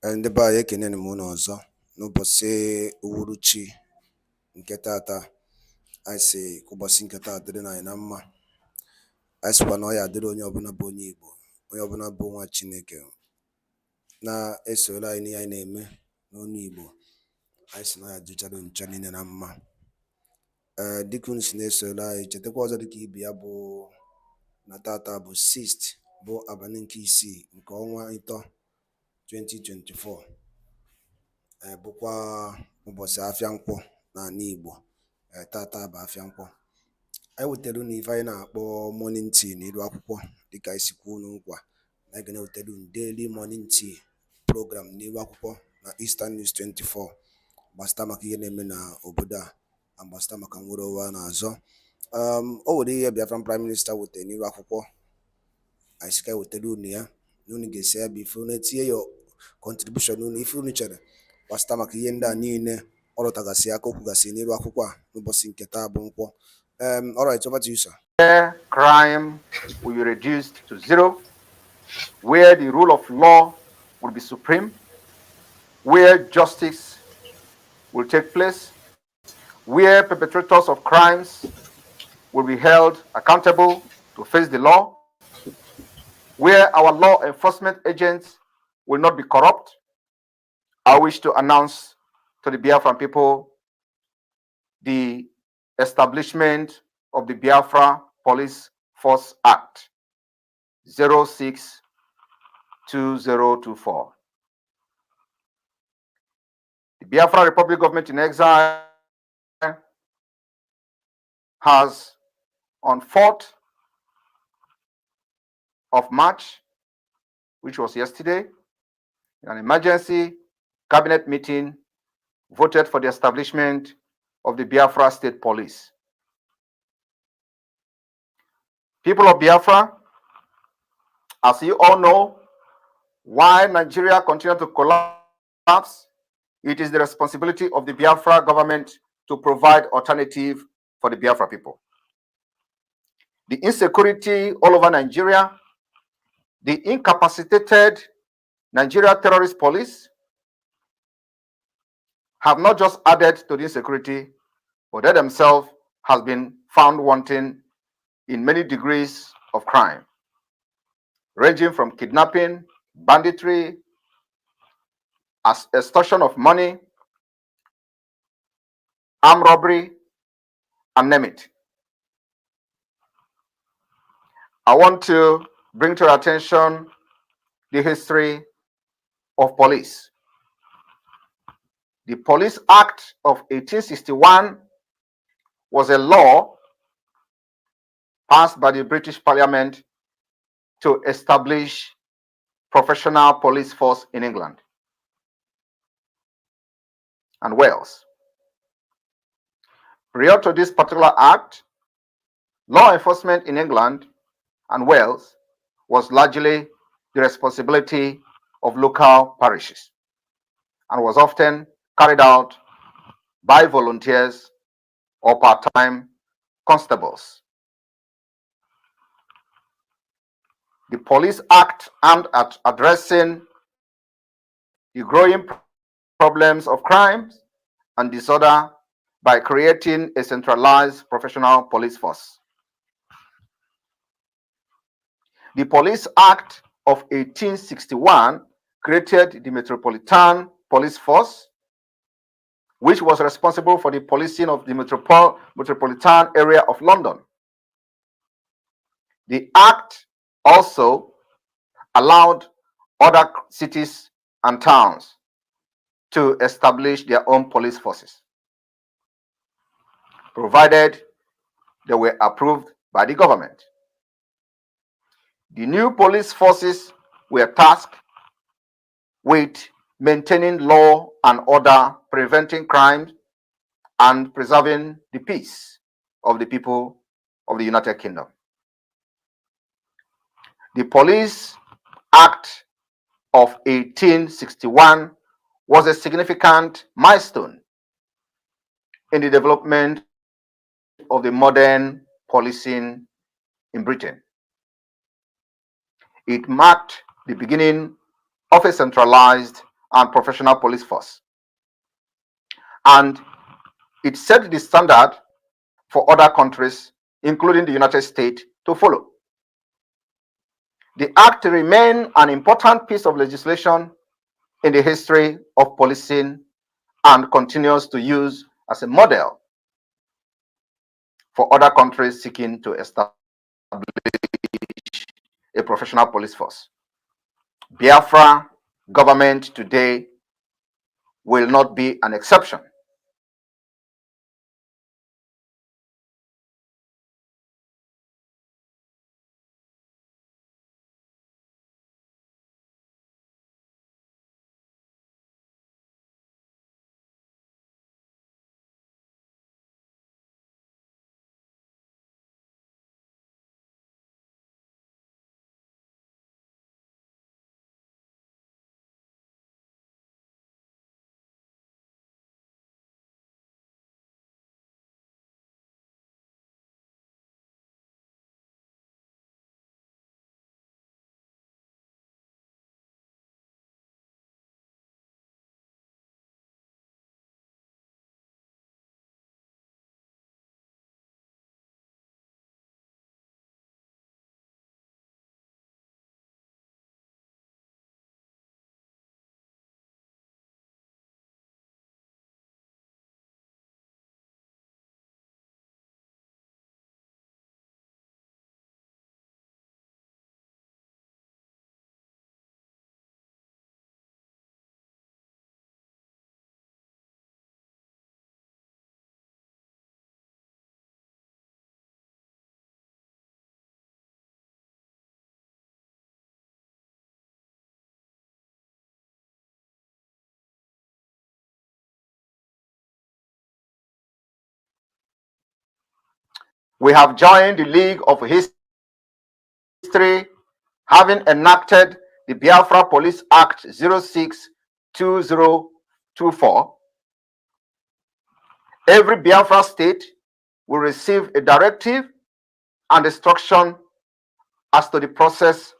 Ndị be anyị ekeneni m unu ọzọ n'ụbọchị uhuruchi nke tata. Anyị sị ka ụbọchị nke taa dịrị anyị na mma. Anyị sịkwa na ọ ya dịrị onye ọbụla bụ onye Igbo, onye ọbụla bụ nwa Chineke na-esoro anyị n'ihe anyị na-eme n'ọnụ Igbo. Anyị sị na ya dịchara ncha niile na mma. Dịka unu si na-esoro anyị, chetakwa ọzọ dịka ibe ya bụ na tata bụ 6th, bụ abalị nke 6 nke ọnwa ịtọ 2024, bụkwa ụbọchị afịa nkwọ n'ala Igbo. Tata bụ afịa nkwọ. Anyị wetara unu ife anyị na-akpọ morning tea n'ilu akwụkwọ, dịka anyị si kwuo unu nkwa na anyị ga na-ewetara unu daily morning tea program n'ilu akwụkwọ na Eastern News 24, gbasịta maka ihe na-eme na obodo a, gbasịta maka nwere onwe a na-azọ. O nwere ihe Biafran Prime Minister wetara n'ilu akwụkwọ. Anyị sị ka anyị wetara unu ya, unu ga-esi ya bụ ife unu etinye ya contribution unu, ife unu chere gbasịta maka ihe ndị a niile ọ rụtagasị aka okwu gasị n'ilu akwụkwọ a n'ụbọchị nke taa bụ nkwọ. All right, over to you, sir. Where crime will be reduced to zero, where the rule of law will be supreme, where justice will take place, where perpetrators of crimes will be held accountable to face the law, where our law enforcement agents will not be corrupt. I wish to announce to the Biafran people the establishment of the Biafra Police Force Act 06-2024. The Biafra Republic Government in Exile has, on 4th of March, which was yesterday, in an emergency cabinet meeting, voted for the establishment of the Biafra State Police. People of Biafra, as you all know, while Nigeria continues to collapse, it is the responsibility of the Biafra government to provide alternative for the Biafra people. The insecurity all over Nigeria, the incapacitated Nigeria terrorist police have not just added to the insecurity, but they themselves have been found wanting in many degrees of crime, ranging from kidnapping, banditry, extortion of money, armed robbery, and name it. I want to bring to your attention the history of police. The Police Act of 1861 was a law passed by the British Parliament to establish professional police force in England and Wales. Prior to this particular act, law enforcement in England and Wales was largely the responsibility of local parishes and was often carried out by volunteers or part-time constables. The Police Act aimed at addressing the growing problems of crime and disorder by creating a centralized professional police force. The Police Act of 1861 created the Metropolitan Police Force, which was responsible for the policing of the metropolitan area of London. The Act also allowed other cities and towns to establish their own police forces, provided they were approved by the government. The new police forces were tasked with maintaining law and order, preventing crime, and preserving the peace of the people of the United Kingdom. The Police Act of 1861 was a significant milestone in the development of the modern policing in Britain. It marked the beginning of a centralized and professional police force. And it set the standard for other countries, including the United States, to follow. The Act remained an important piece of legislation in the history of policing and continues to use as a model for other countries seeking to establish a professional police force. Biafra government today will not be an exception. We have joined the League of History, having enacted the Biafra Police Act 06-2024. Every Biafra state will receive a directive and instruction as to the process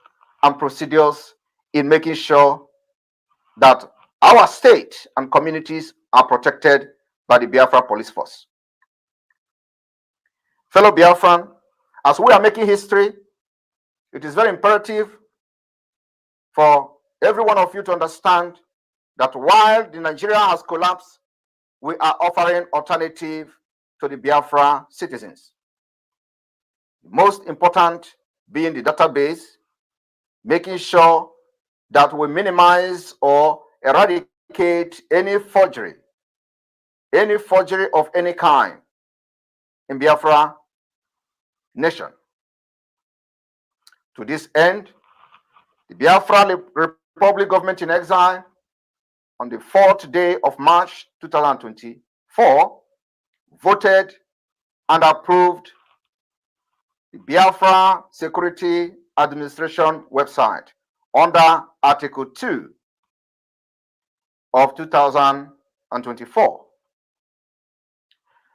and procedures in making sure that our state and communities are protected by the Biafra Police Force. Fellow Biafran, as we are making history, it is very imperative for every one of you to understand that while the Nigeria has collapsed, we are offering alternative to the Biafra citizens. Most important being the database, making sure that we minimize or eradicate any forgery of any kind in Biafra nation. To this end, the Biafra Republic government in exile on the 4th day of March 2024 voted and approved the Biafra Security Administration website under Article 2 of 2024.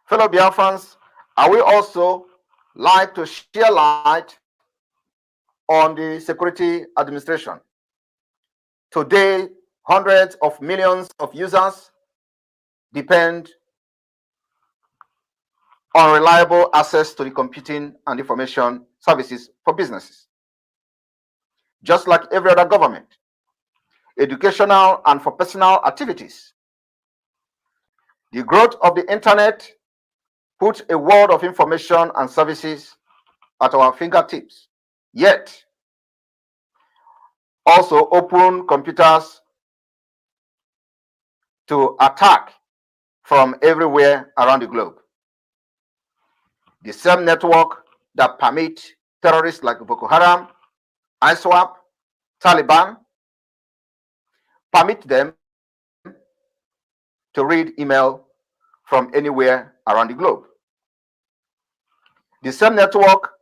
Fellow Biafrans, I will also like to share light on the security administration. Today, hundreds of millions of users depend on reliable access to the computing and information services for businesses. Just like every other government, educational and for personal activities. The growth of the internet puts a world of information and services at our fingertips, yet also open computers to attack from everywhere around the globe. The same network that permit terrorists like Boko Haram, ISWAP, Taliban, permit them to read email from anywhere around the globe. The same network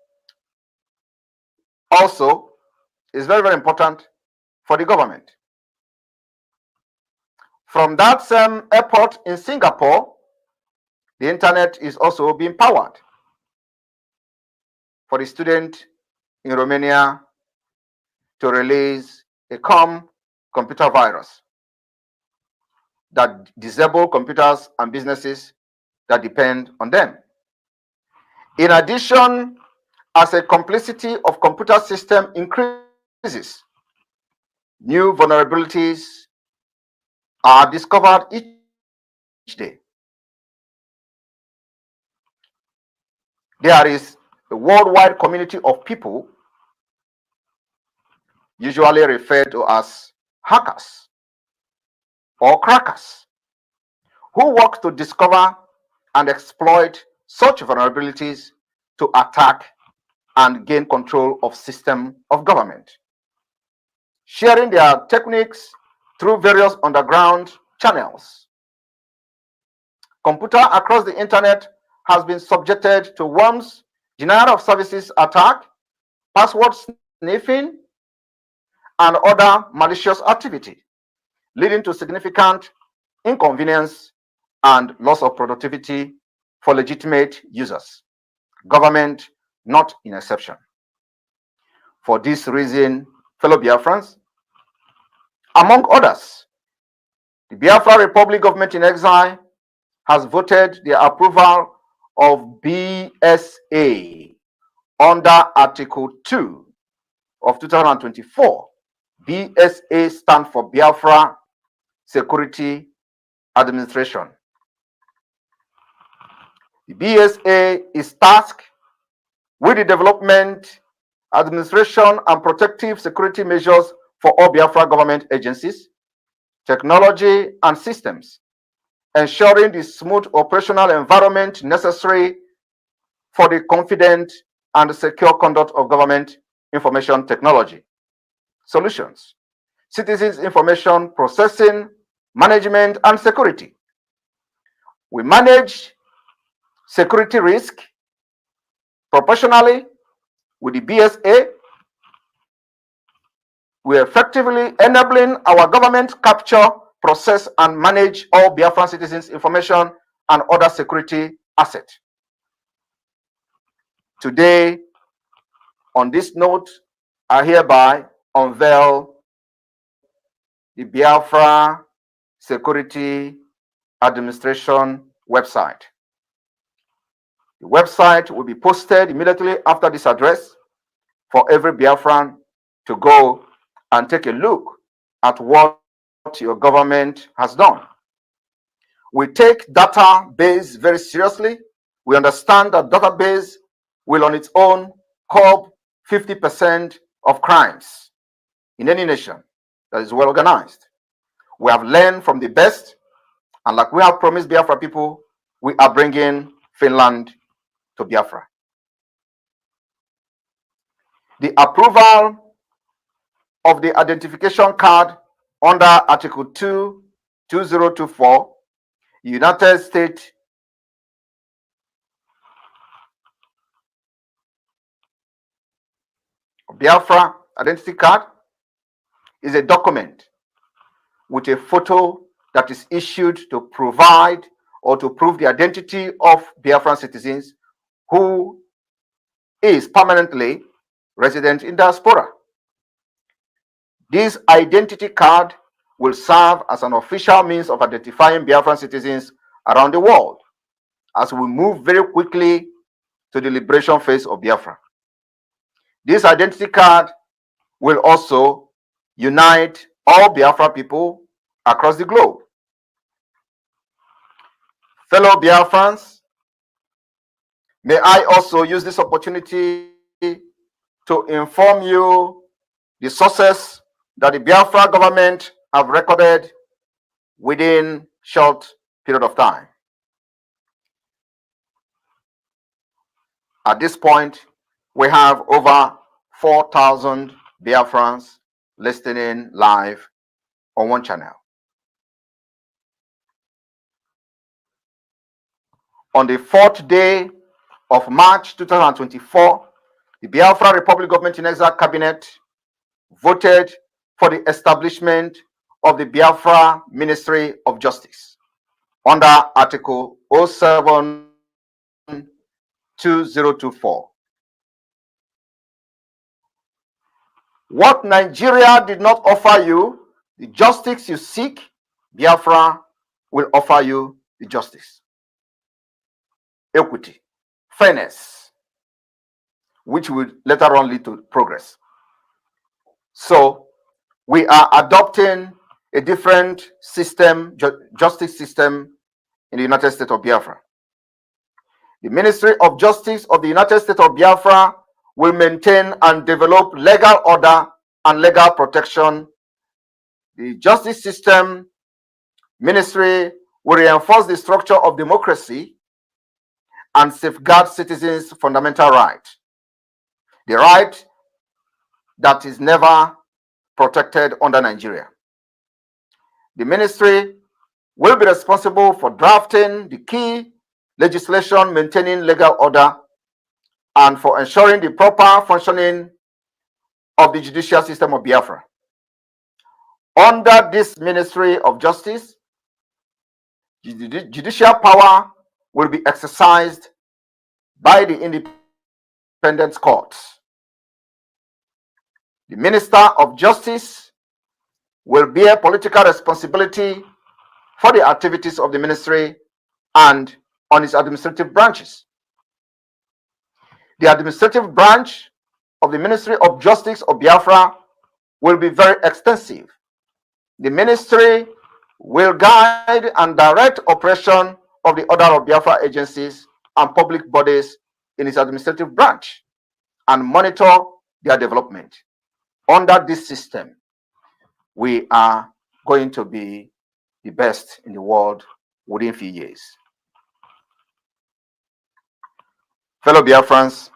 also is very, very important for the government. From that same airport in Singapore, the internet is also being powered for the student in Romania to release a computer virus. that disable computers and businesses that depend on them. In addition, as a complexity of computer system increases, new vulnerabilities are discovered each day. There is a worldwide community of people, usually referred to as hackers or crackers, who work to discover and exploit such vulnerabilities to attack and gain control of system of government, sharing their techniques through various underground channels. Computer across the internet has been subjected to worms, denial of services attack, password sniffing, and other malicious activity, leading to significant inconvenience and loss of productivity for legitimate users, government not an exception. For this reason, fellow Biafrans, among others, the Biafra Republic government in exile has voted the approval of BSA under Article 2 of 2024. BSA stands for Biafra Security Administration. The BSA is tasked with the development, administration, and protective security measures for all Biafra government agencies, technology, and systems, ensuring the smooth operational environment necessary for the confident and secure conduct of government information technology solutions, citizens' information processing, management, and security. We manage security risk proportionally with the BSA. We are effectively enabling our government capture, process, and manage all Biafran citizens' information and other security assets. Today, on this note, I hereby unveil the Biafra Security Administration website. The website will be posted immediately after this address for every Biafran to go and take a look at what your government has done. We take database very seriously. We understand that database will on its own curb 50% of crimes in any nation that is well organized. We have learned from the best, and like we have promised Biafra people, we are bringing Finland to Biafra. The approval of the identification card under Article 2, 2024, United States Biafra identity card is a document with a photo that is issued to provide or to prove the identity of Biafran citizens who is permanently resident in diaspora. This identity card will serve as an official means of identifying Biafran citizens around the world as we move very quickly to the liberation phase of Biafra. This identity card will also unite all Biafra people across the globe. Fellow Biafrans, may I also use this opportunity to inform you the success that the Biafra government have recorded within short period of time. At this point, we have over 4,000 Biafrans listening live on one channel. On the 4th day of March 2024, the Biafra Republic Government in Exile Cabinet voted for the establishment of the Biafra Ministry of Justice under Article 07-2024. What Nigeria did not offer you, the justice you seek, Biafra will offer you the justice, equity, fairness, which will later on lead to progress. So we are adopting a different system, justice system in the United States of Biafra. The Ministry of Justice of the United States of Biafra will maintain and develop legal order and legal protection. The justice system ministry will reinforce the structure of democracy and safeguard citizens' fundamental right, the right that is never protected under Nigeria. The ministry will be responsible for drafting the key legislation maintaining legal order and for ensuring the proper functioning of the judicial system of Biafra. Under this Ministry of Justice, judicial power will be exercised by the independent courts. The Minister of Justice will bear political responsibility for the activities of the ministry and on its administrative branches. The administrative branch of the Ministry of Justice of Biafra will be very extensive. The ministry will guide and direct operation of the Order of Biafra agencies and public bodies in its administrative branch and monitor their development. Under this system, we are going to be the best in the world within a few years. Fellow Biafrans,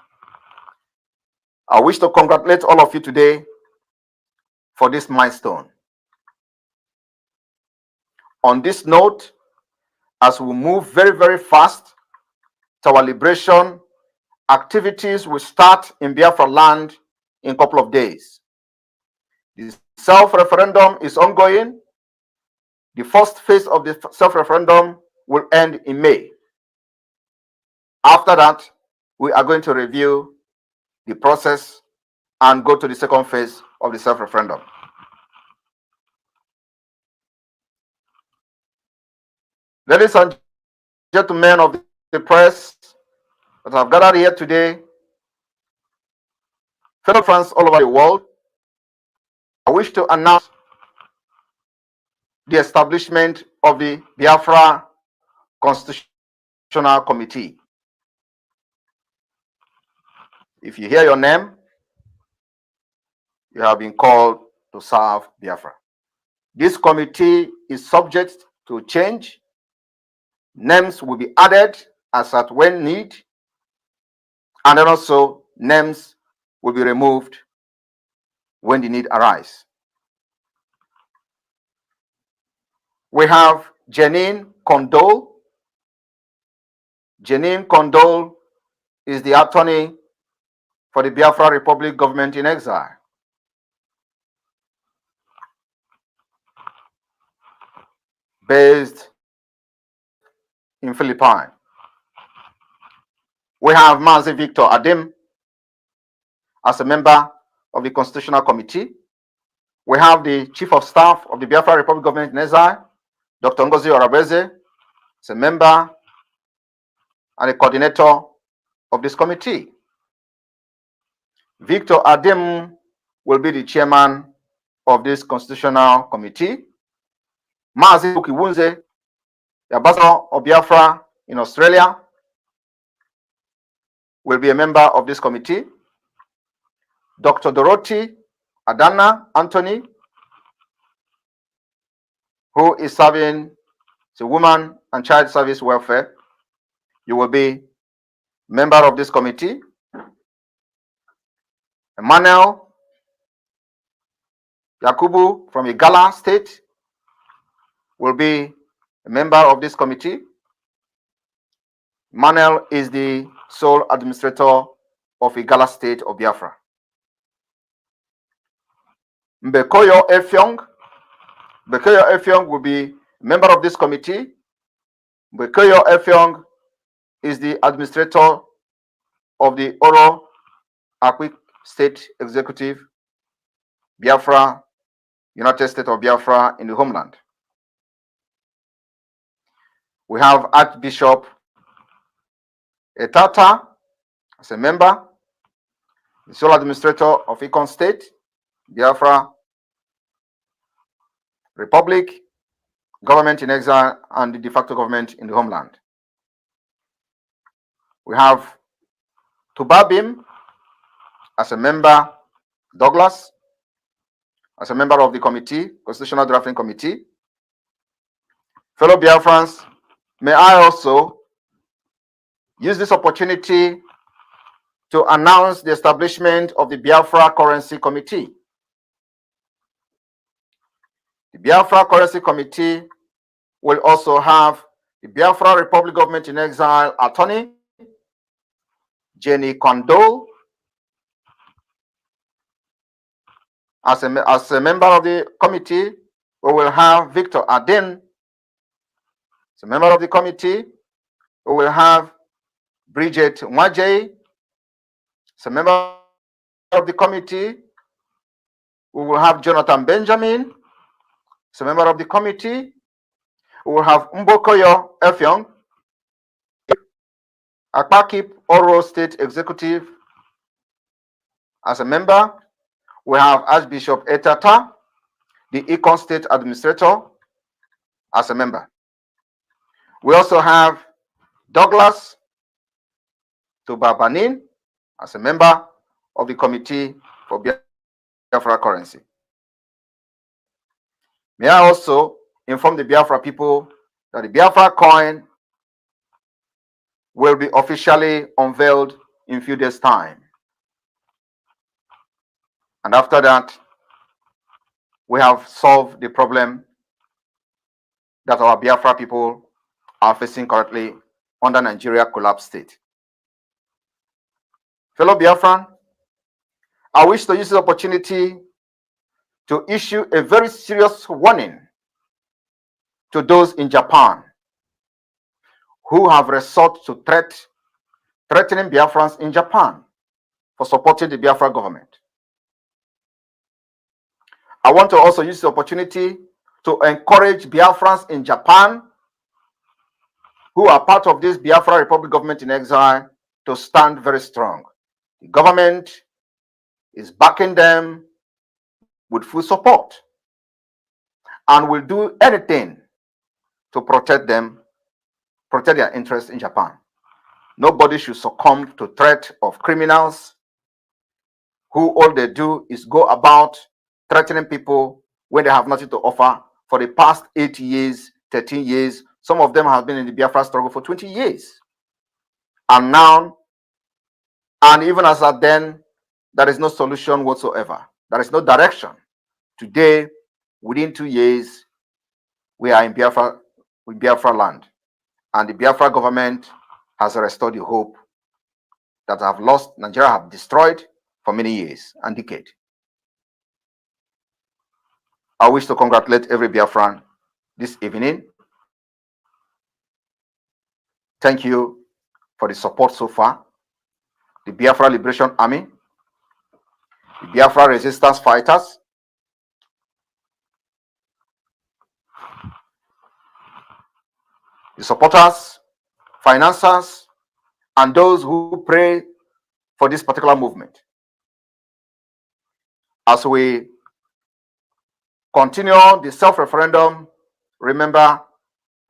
I wish to congratulate all of you today for this milestone. On this note, as we move very, very fast to our liberation, activities will start in Biafra land in a couple of days. The self-referendum is ongoing. The first phase of the self-referendum will end in May. After that, we are going to review the process and go to the second phase of the self-referendum. Ladies and gentlemen of the press that have gathered here today, fellow friends all over the world, I wish to announce the establishment of the Biafra Constitutional Committee. If you hear your name, you have been called to serve Biafra. This committee is subject to change. Names will be added as at when need, and then also names will be removed when the need arises. We have Janine Condole. Janine Condole is the attorney for the Biafra Republic government in exile. Based in Philippines. We have Mazi Victor Adim as a member of the Constitutional Committee. We have the Chief of Staff of the Biafra Republic government in exile, Dr. Ngozi Orabeze, as a member and a coordinator of this committee. Victor Adim will be the chairman of this Constitutional Committee. Mazi Ukiwunze, the ambassador of Biafra in Australia, will be a member of this committee. Dr. Dorothy Adana Anthony, who is serving the Women and Child Service Welfare, you will be a member of this committee. Emmanuel Yakubu from Igala State will be a member of this committee. Emmanuel is the sole administrator of Igala State of Biafra. Mbekoyo Efyong will be a member of this committee. Mbekoyo Efyong is the administrator of the Oro Akwik State Executive, Biafra, United States of Biafra in the homeland. We have Archbishop Etata as a member, the sole administrator of Econ State, Biafra Republic, government in exile, and the de facto government in the homeland. We have Tubabim as a member, Douglas as a member of the committee, Constitutional Drafting Committee. Fellow Biafrans, may I also use this opportunity to announce the establishment of the Biafra Currency Committee. The Biafra Currency Committee will also have the Biafra Republic Government in Exile attorney, Jenny Condole, as a member of the committee. We will have Victor Aden as a member of the committee. We will have Bridget Mwajei as a member of the committee. We will have Jonathan Benjamin as a member of the committee. We will have Mbokoyo Efyong, Akpakip Oro State Executive, as a member. We have Archbishop Etata, the Econ State Administrator, as a member. We also have Douglas Tubabanin as a member of the Committee for Biafra Currency. May I also inform the Biafra people that the Biafra coin will be officially unveiled in a few days' time. And after that, we have solved the problem that our Biafra people are facing currently under Nigeria collapse state. Fellow Biafran, I wish to use this opportunity to issue a very serious warning to those in Japan who have resort to threatening Biafrans in Japan for supporting the Biafra government. I want to also use the opportunity to encourage Biafrans in Japan who are part of this Biafra Republic government in exile to stand very strong. The government is backing them with full support and will do anything to protect them, protect their interests in Japan. Nobody should succumb to threat of criminals who all they do is go about threatening people when they have nothing to offer. For the past 8 years, 13 years, some of them have been in the Biafra struggle for 20 years. And now, and even as at then, there is no solution whatsoever. There is no direction. Today, within 2 years, we are in Biafra land. And the Biafra government has restored the hope that Nigeria have destroyed for many years and decades. I wish to congratulate every Biafran this evening. Thank you for the support so far. The Biafra Liberation Army, the Biafra resistance fighters, the supporters, financiers, and those who pray for this particular movement. As we continue the self-referendum, remember,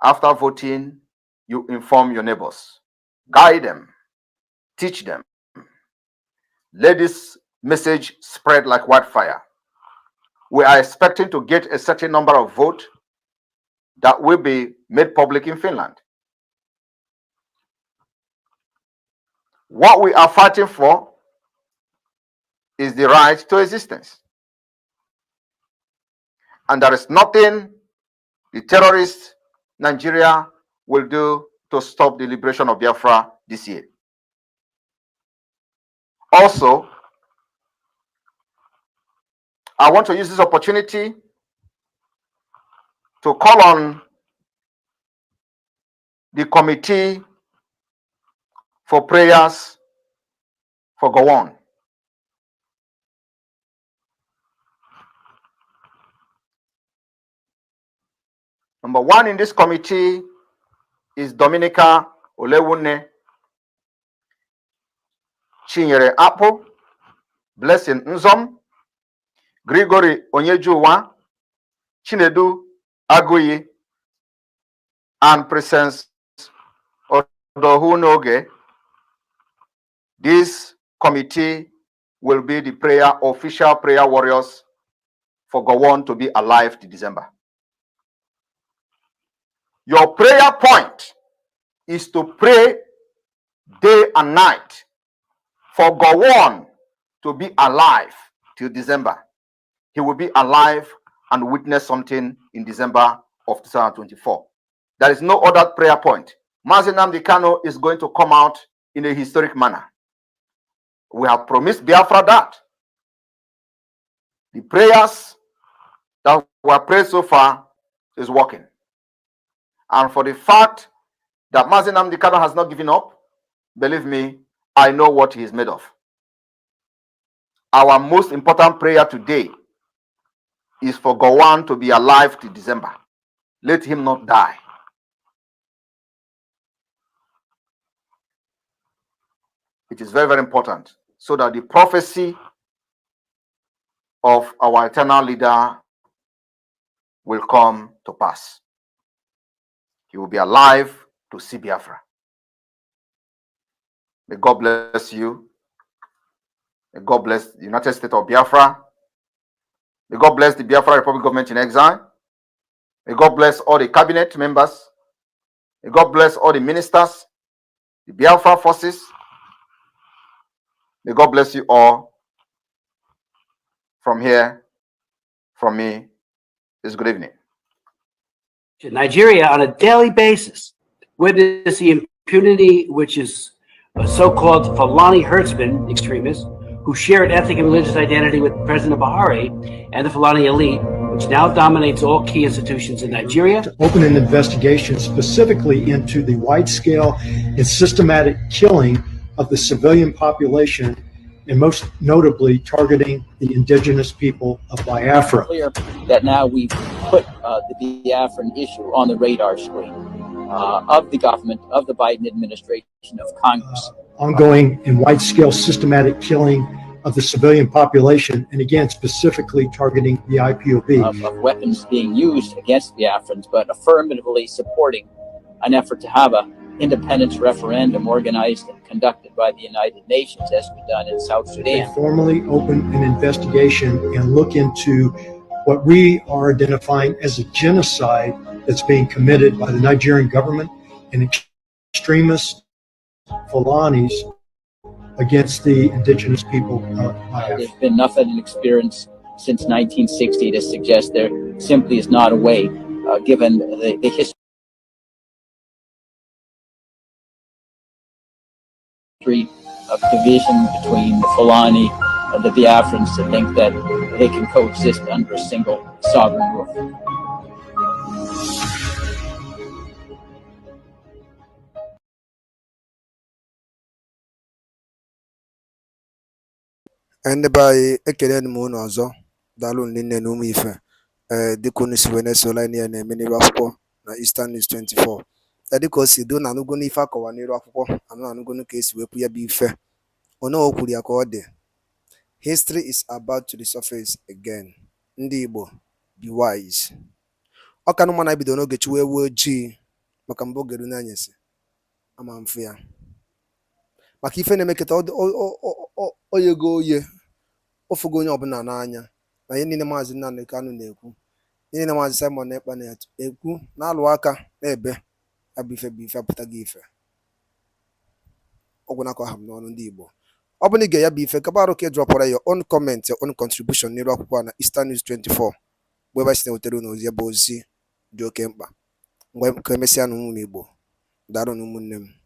after voting, you inform your neighbors, guide them, teach them. Let this message spread like wildfire. We are expecting to get a certain number of votes that will be made public in Finland. What we are fighting for is the right to existence. And there is nothing the terrorist Nigeria will do to stop the liberation of Biafra this year. Also, I want to use this opportunity to call on the committee for prayers for Gowon. Number one in this committee is Dominica Olewune, Chinyere Apple, Blessing Nzom, Gregory Onyejuwa, Chinedu Aguyi, and Presence Odohunoge. This committee will be the official prayer warriors for Gowon to be alive to December. Your prayer point is to pray day and night for Gowon to be alive till December. He will be alive and witness something in December of 2024. There is no other prayer point. Mazi Nnamdi Kanu is going to come out in a historic manner. We have promised Biafra that. The prayers that were prayed so far is working. And for the fact that Mazi Nnamdi Kanu has not given up, believe me, I know what he is made of. Our most important prayer today is for Gowon to be alive till December. Let him not die. It is very, very important so that the prophecy of our eternal leader will come to pass. He will be alive to see Biafra. May God bless you. May God bless the United States of Biafra. May God bless the Biafra Republic government in exile. May God bless all the cabinet members. May God bless all the ministers, the Biafra forces. May God bless you all. From here, from me, is good evening. Nigeria, on a daily basis, witness the impunity which is so-called Fulani herdsmen extremists who share an ethnic and religious identity with President Buhari and the Fulani elite, which now dominates all key institutions in Nigeria. To open an investigation specifically into the wide-scale and systematic killing of the civilian population, and most notably targeting the indigenous people of Biafra. Clear that now we've put the Biafran issue on the radar screen of the government, of the Biden administration, of Congress. Ongoing and wide-scale systematic killing of the civilian population, and again, specifically targeting the IPOB. Of weapons being used against Biafrans, but affirmatively supporting an effort to have an independence referendum organized and conducted by the United Nations, as we've done in South Sudan. They formally open an investigation and look into what we are identifying as a genocide that's being committed by the Nigerian government and extremist Fulanis against the indigenous people of Biafra. There's been nothing in experience since 1960 to suggest there simply is not a way, given the history of division between the Fulani and the Biafrans, to think that they can coexist under a single sovereign roof. Ndị be anyị ekele m unu ọzọ, daalụ nne na ụmụ ife dịka unu si wee na-esola ya na-eme n'iru akwụkwọ na Eastern News 24. Dịka o si do na anụgo n'ife akọwa n'iru akwụkwọ anụgo ka esi wepụ ya bụ ife onye o kwuru ya ka ọ dị. History is about to resurface again. Ndị Igbo, be wise. Ọ ka nụma na ebido n'oge chiwa ewu ojii maka mbụ ogeru n'anyasị ama mfe ya maka ife na-emeketa oyego oye ofugo onye ọbụla n'anya na ihe niile Maazị Nnamdi Kanu na-ekwu, ihe niile Maazị Simon Ekpa na-ekwu na-alụ aka na-ebe ya bụ ife apụtaghị ife ọgwụ na-akọ ha m n'ọnụ ndị Igbo. Ọ bụ na ige ya bụ ife kabarụ ka ịdrọpụra your own comment, your own contribution n'iru akwụkwọ na Eastern News 24 bụ ebe si na-wetara unu ozi ya bụ ozi dị oke mkpa. Mgbe ka emesịa na ụmụ Igbo, daalụ na ụmụnne m.